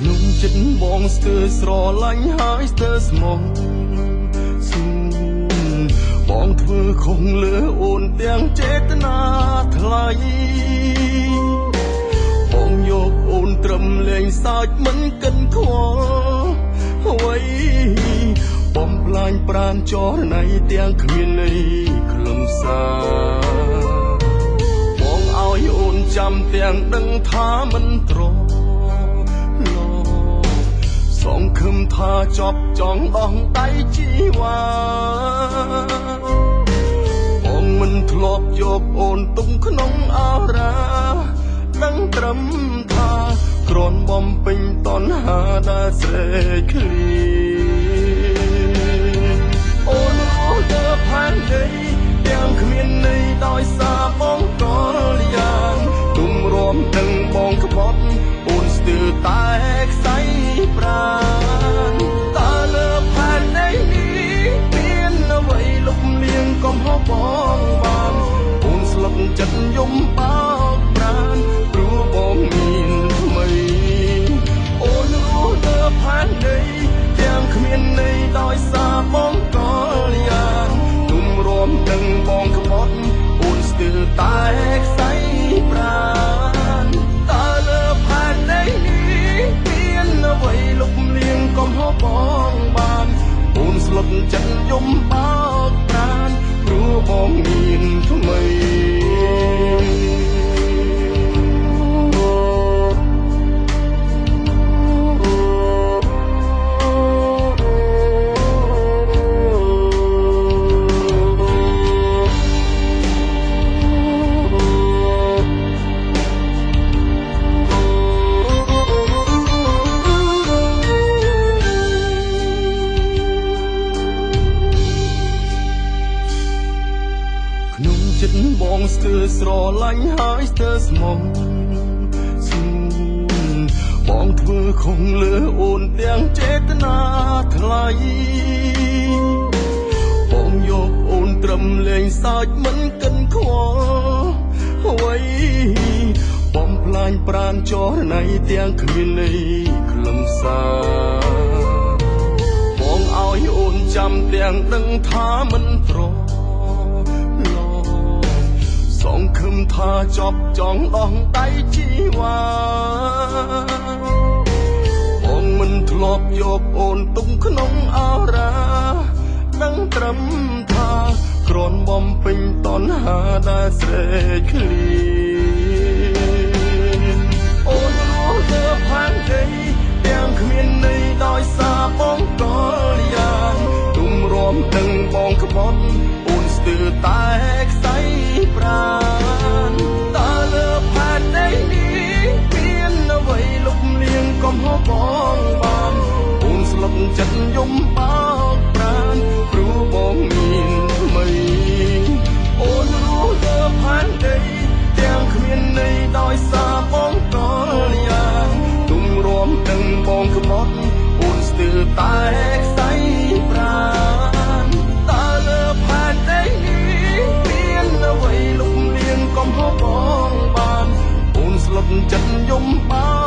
ក្នុងចិត្តបងស្ទើរស្រឡាញ់ហើយស្ទើរស្មងស៊ូបងធ្វើខុសលើអូនទាំងចេតនាថ្លៃបងយកអូនត្រឹមលេងសើចមិនកិនខ្វល់អ្វីបំផ្លាញប្រាណចរណៃទាំងគ្មានន័យខ្លឹមសារបងឲ្យអូនចាំទាំងដឹងថាមិនត្រសងខឹមថាចប់ចង់ដោះដៃជីវ៉ាបងមិនធ្លាប់យកអូនទុកក្នុងអារាដឹងត្រឹមថាគ្រាន់បំពេញតណ្ហាដែលស្រេកឃ្លាអូនរស់ទៅផែនដីទាំងគ្មានន័យដោយសារបងកលយ៉ាងទុំរំដឹងបងក្បត់អូនស្ទើរតែខ្សែប្រាណតើលើផែនដីនេះមានអ្វីលុបលៀងកំហុសបងបានអូនស្លឹកចិត្តយំបោកប្រាណព្រោះបងមានថ្មីអូនរស់លើផែនដីទាំងគ្មានន័យដោយសារបងកលយ៉ាងទុំរំដឹងបងក្បត់អូនស្ទើរតែខ្សែប្រាណតើលើផែនដីនេះមានអ្វីលុបលៀងកំហុសបងបានអូនស្លឹកចិត្តយំបោកប្រាណព្រោះបងមានថ្មីក្នុងចិត្តបងស្ទើរស្រឡាញ់ហើយស្ទើរស្មងស៊ូបងធ្វើខុសលើអូនទាំងចេតនាថ្លៃបងយកអូនត្រឹមលេងសើចមិនកិនខ្វល់អ្វីបំផ្លាញប្រាណចរណៃទាំងគ្មានន័យខ្លឹមសារបងឲ្យអូនចាំទាំងដឹងថាមិនត្រសងខឹមថាចប់ចង់ដោះដៃជីវ៉ាបងមិនធ្លាប់យកអូនទុកក្នុងអារាដឹងត្រឹមថាគ្រាន់បំពេញតណ្ហាដែលស្រេកឃ្លាអូនរស់ទៅផែនដីទាំងគ្មានន័យដោយសារបងកលយ៉ាងទុំរំដឹងបងក្បត់អូនស្ទើរតែខ្សែប្រាណតើលើផែនដីនេះមានអ្វីលុបលៀងកំហុសបងបានអូនស្លឹកចិត្តយំបោកប្រាណព្រោះបងមានថ្មីអូនរស់លើផែនដីទាំងគ្មានន័យដោយសារបងកលយ៉ាងទុំរំដឹងបងក្បត់អូនស្ទើរតែខ្សែប្រាណតើលើផែនដីនេះមានអ្វីលុបលៀងកំហុសបងបានអូនស្លឹកចិត្តយំបោ